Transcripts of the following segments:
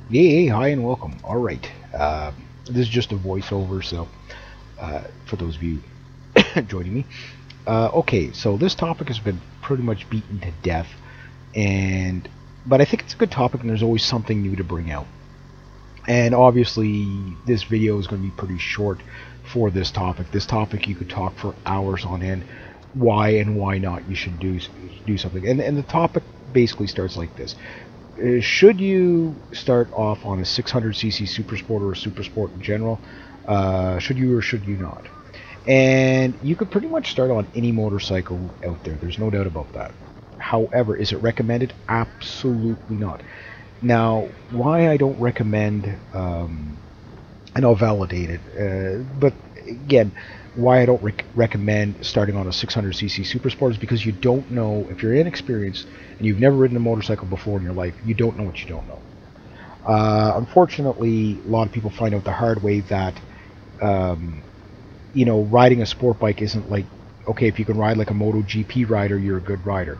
Hey, hi, and welcome. All right, this is just a voiceover, so for those of you joining me. Okay, so this topic has been pretty much beaten to death, and but I think it's a good topic, and there's always something new to bring out. And obviously, this video is going to be pretty short for this topic. This topic you could talk for hours on end. Why and why not you should do something. And the topic basically starts like this: should you start off on a 600cc super sport or a super sport in general? Should you or should you not? And you could pretty much start on any motorcycle out there. There's no doubt about that. However, is it recommended? Absolutely not. Now, why I don't recommend, and I'll validate it, but again, why I don't recommend starting on a 600cc super sport is because you don't know, if you're inexperienced and you've never ridden a motorcycle before in your life, you don't know what you don't know. Unfortunately, a lot of people find out the hard way that, riding a sport bike isn't like, okay, if you can ride like a MotoGP rider, you're a good rider.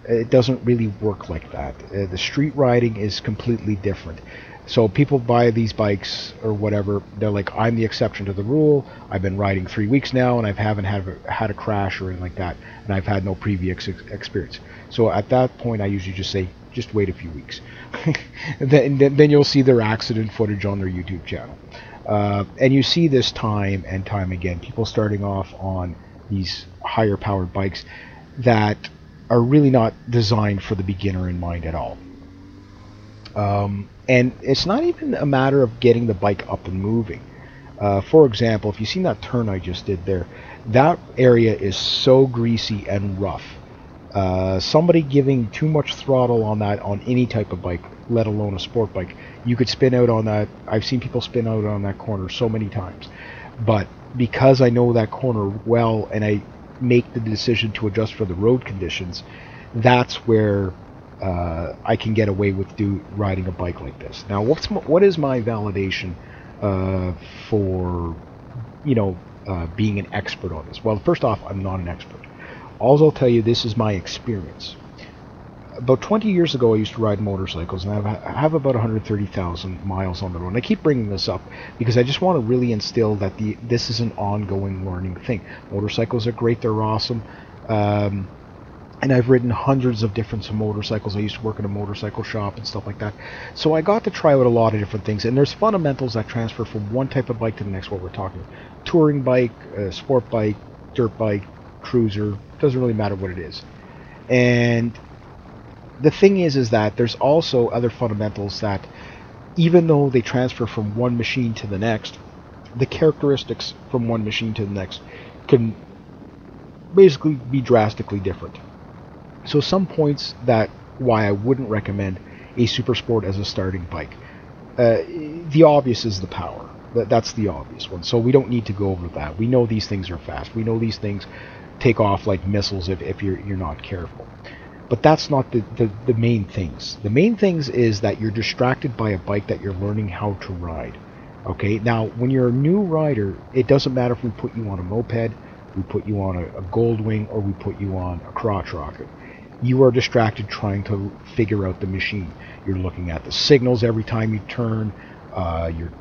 It doesn't really work like that. The street riding is completely different. So people buy these bikes or whatever. They're like, I'm the exception to the rule. I've been riding 3 weeks now, and I haven't had a crash or anything like that, and I've had no previous experience. So at that point, I usually just say, just wait a few weeks. then you'll see their accident footage on their YouTube channel. And you see this time and time again, people starting off on these higher powered bikes that are really not designed for the beginner in mind at all. And it's not even a matter of getting the bike up and moving. For example, if you've seen that turn I just did there, that area is so greasy and rough. Somebody giving too much throttle on that on any type of bike, let alone a sport bike, you could spin out on that. I've seen people spin out on that corner so many times. But because I know that corner well and I make the decision to adjust for the road conditions, that's where I can get away with riding a bike like this. Now, what is my validation for being an expert on this? Well, first off, I'm not an expert. I'll tell you, this is my experience. About 20 years ago, I used to ride motorcycles, and I have about 130,000 miles on the road. And I keep bringing this up because I just want to really instill that this is an ongoing learning thing. Motorcycles are great; they're awesome. And I've ridden hundreds of different motorcycles. I used to work in a motorcycle shop and stuff like that. So I got to try out a lot of different things. And there's fundamentals that transfer from one type of bike to the next, what we're talking about. Touring bike, sport bike, dirt bike, cruiser, doesn't really matter what it is. And the thing is that there's also other fundamentals that, even though they transfer from one machine to the next, the characteristics from one machine to the next can basically be drastically different. So some points that why I wouldn't recommend a super sport as a starting bike. The obvious is the power. That's the obvious one. So we don't need to go over that. We know these things are fast. We know these things take off like missiles if you're not careful. But that's not the main things. The main things is that you're distracted by a bike that you're learning how to ride. Okay, now when you're a new rider, it doesn't matter if we put you on a moped, we put you on a Goldwing, or we put you on a crotch rocket. You are distracted trying to figure out the machine. You're looking at the signals every time you turn. You're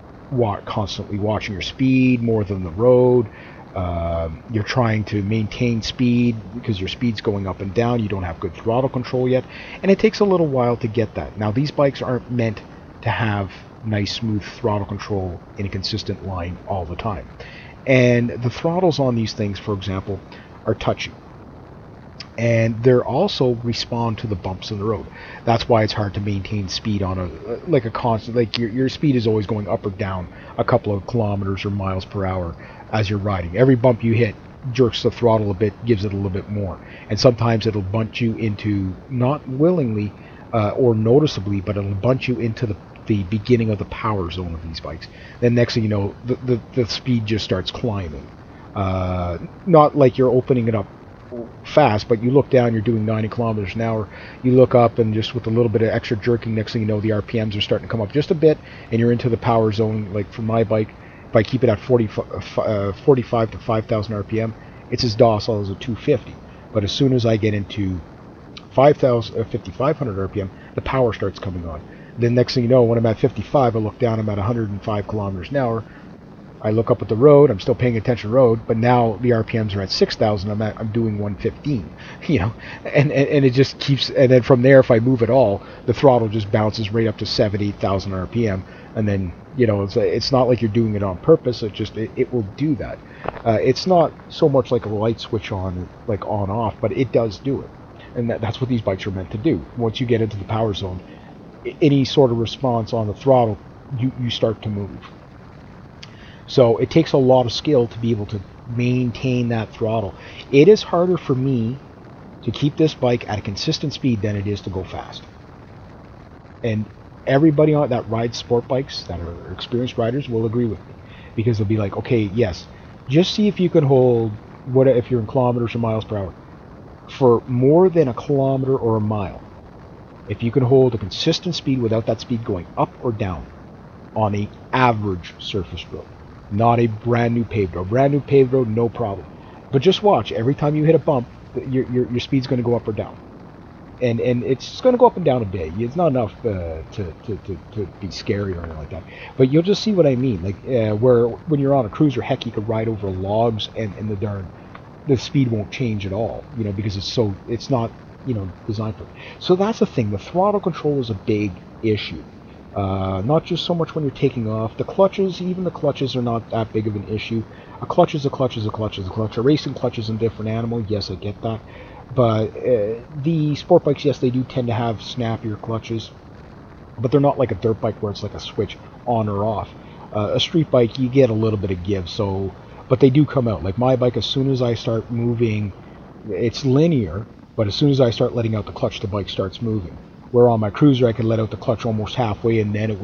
constantly watching your speed more than the road. You're trying to maintain speed because your speed's going up and down. You don't have good throttle control yet. And it takes a little while to get that. Now, these bikes aren't meant to have nice, smooth throttle control in a consistent line all the time. And the throttles on these things, for example, are touchy. And they're also respond to the bumps in the road. That's why it's hard to maintain speed on a constant, like your speed is always going up or down a couple of kilometers or miles per hour as you're riding. Every bump you hit jerks the throttle a bit, gives it a little bit more. And sometimes it'll bunt you into, not willingly or noticeably, but it'll bunt you into the beginning of the power zone of these bikes. Then next thing you know, the speed just starts climbing. Not like you're opening it up fast, but you look down, you're doing 90 kilometers an hour, you look up, and just with a little bit of extra jerking, next thing you know, the RPMs are starting to come up just a bit, and you're into the power zone. Like for my bike, if I keep it at 45 to 5,000 RPM, it's as docile as a 250. But as soon as I get into 5,500 RPM, the power starts coming on. Then next thing you know, when I'm at 55, I look down, I'm at 105 kilometers an hour. I look up at the road, I'm still paying attention to the road, but now the RPMs are at 6,000, I'm doing 115, you know, and it just keeps, and then from there, if I move at all, the throttle just bounces right up to 7,000, 8,000 RPM, and then, you know, it's not like you're doing it on purpose, it will do that. It's not so much like a light switch on, like on off, but it does do it, and that's what these bikes are meant to do. Once you get into the power zone, any sort of response on the throttle, you start to move. So it takes a lot of skill to be able to maintain that throttle. It is harder for me to keep this bike at a consistent speed than it is to go fast. And everybody on that rides sport bikes, that are experienced riders, will agree with me, because they'll be like, okay, yes, just see if you can hold, what if you're in kilometers or miles per hour, for more than a kilometer or a mile. If you can hold a consistent speed without that speed going up or down on a average surface road, not a brand new paved road. Brand new paved road, no problem. But just watch, every time you hit a bump, your speed's going to go up or down, and it's going to go up and down a bit. It's not enough to be scary or anything like that. But you'll just see what I mean. Like where when you're on a cruiser, heck, you could ride over logs, and the speed won't change at all. You know, because it's not, you know, designed for it. So that's the thing. The throttle control is a big issue. Not just so much when you're taking off. The clutches, even the clutches, are not that big of an issue. A clutch is a clutch is a clutch is a clutch. A racing clutch is a different animal. Yes, I get that. But the sport bikes, yes, they do tend to have snappier clutches. But they're not like a dirt bike where it's like a switch on or off. A street bike, you get a little bit of give. So, but they do come out. Like my bike, as soon as I start moving, it's linear. But as soon as I start letting out the clutch, the bike starts moving. Where on my cruiser I could let out the clutch almost halfway, and then it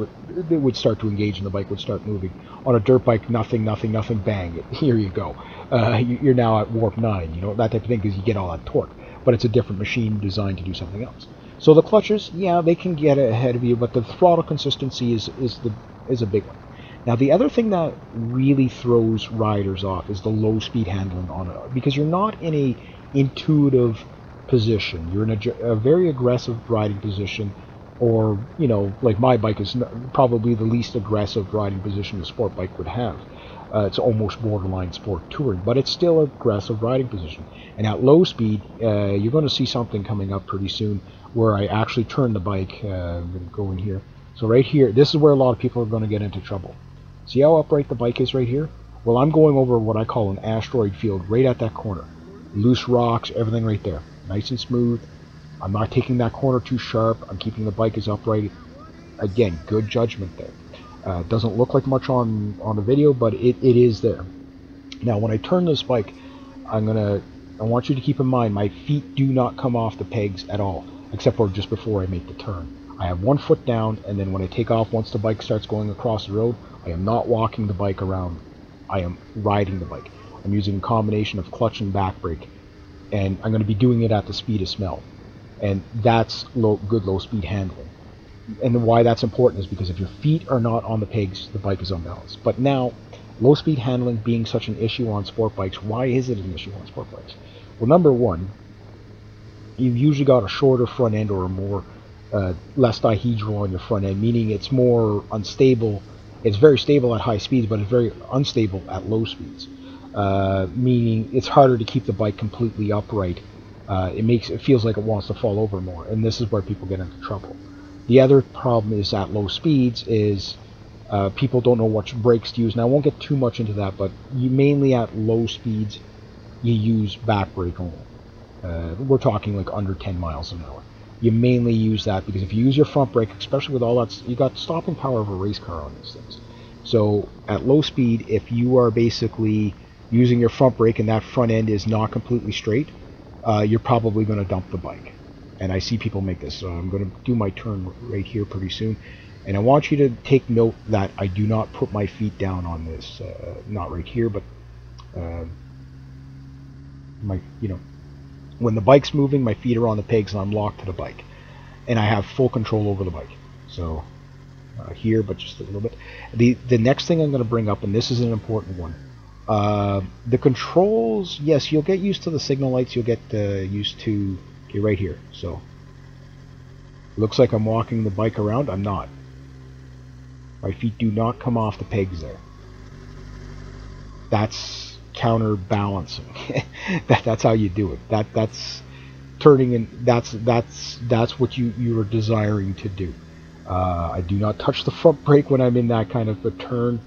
would start to engage and the bike would start moving. On a dirt bike, nothing, bang, here you go. You're now at warp 9, you know, that type of thing, because you get all that torque. But it's a different machine designed to do something else. So the clutches, yeah, they can get ahead of you, but the throttle consistency is a big one. Now the other thing that really throws riders off is the low speed handling on it, because you're not in a intuitive position. You're in a very aggressive riding position, or, you know, like my bike is probably the least aggressive riding position a sport bike would have. It's almost borderline sport touring, but it's still an aggressive riding position. And at low speed, you're going to see something coming up pretty soon where I actually turn the bike. I'm going to go in here. So right here, this is where a lot of people are going to get into trouble. See how upright the bike is right here? Well, I'm going over what I call an asteroid field right at that corner. Loose rocks, everything right there. Nice and smooth. I'm not taking that corner too sharp. I'm keeping the bike as upright. Again, good judgment there. Doesn't look like much on the video, but it is there. Now, when I turn this bike, I want you to keep in mind, my feet do not come off the pegs at all, except for just before I make the turn. I have one foot down, and then when I take off, once the bike starts going across the road, I am not walking the bike around. I am riding the bike. I'm using a combination of clutch and back brake, and I'm going to be doing it at the speed of smell. And that's good low speed handling. And why that's important is because if your feet are not on the pegs, the bike is unbalanced. But now, low speed handling being such an issue on sport bikes, why is it an issue on sport bikes? Well, number one, you've usually got a shorter front end or a more less dihedral on your front end, meaning it's more unstable. It's very stable at high speeds, but it's very unstable at low speeds. Meaning it's harder to keep the bike completely upright. It feels like it wants to fall over more, and this is where people get into trouble. The other problem is at low speeds is people don't know which brakes to use. Now I won't get too much into that, but you mainly at low speeds you use back brake only. We're talking like under 10 miles an hour. You mainly use that because if you use your front brake, especially with all that, you got stopping power of a race car on these things. So at low speed, if you are basically using your front brake and that front end is not completely straight, you're probably going to dump the bike. And I see people make this, so I'm going to do my turn right here pretty soon. And I want you to take note that I do not put my feet down on this, not right here, but when the bike's moving, my feet are on the pegs and I'm locked to the bike, and I have full control over the bike. So here, but just a little bit. The next thing I'm going to bring up, and this is an important one. The controls, yes, you'll get used to the signal lights. You'll get used to right here. So Looks like I'm walking the bike around. I'm not. My feet do not come off the pegs there. That's counterbalancing. That's how you do it. That's turning in. That's what you are desiring to do. I do not touch the front brake when I'm in that kind of a turn.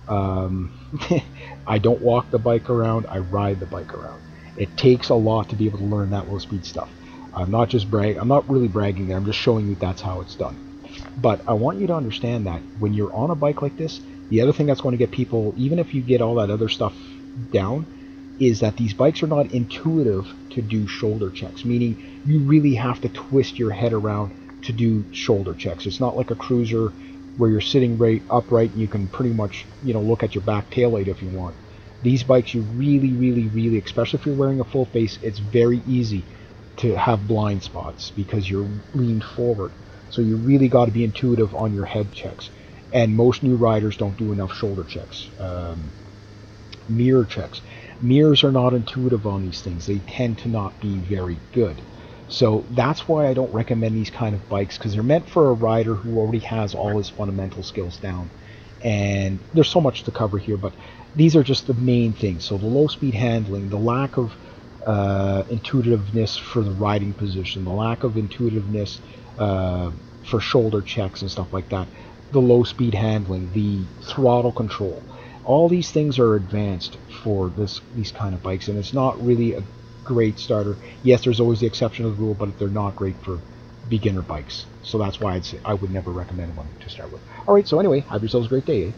I don't walk the bike around. I ride the bike around. It takes a lot to be able to learn that low speed stuff. I'm not just I'm not really bragging there. I'm just showing you that's how it's done. But I want you to understand that when you're on a bike like this, the other thing that's going to get people, even if you get all that other stuff down, is that these bikes are not intuitive to do shoulder checks, meaning you really have to twist your head around to do shoulder checks. It's not like a cruiser where you're sitting right upright and you can pretty much, look at your back taillight if you want. These bikes, you really, especially if you're wearing a full face, it's very easy to have blind spots because you're leaned forward. So you really got to be intuitive on your head checks. And most new riders don't do enough shoulder checks. Mirror checks. Mirrors are not intuitive on these things. They tend to not be very good. So that's why I don't recommend these kind of bikes, because they're meant for a rider who already has all his fundamental skills down. And there's so much to cover here, but these are just the main things. So the low speed handling, the lack of intuitiveness for the riding position, the lack of intuitiveness for shoulder checks and stuff like that, the low speed handling, the throttle control, all these things are advanced for these kind of bikes, and it's not really a great starter. Yes, there's always the exception of the rule, but they're not great for beginner bikes. So that's why I would never recommend one to start with. Alright, so anyway, have yourselves a great day.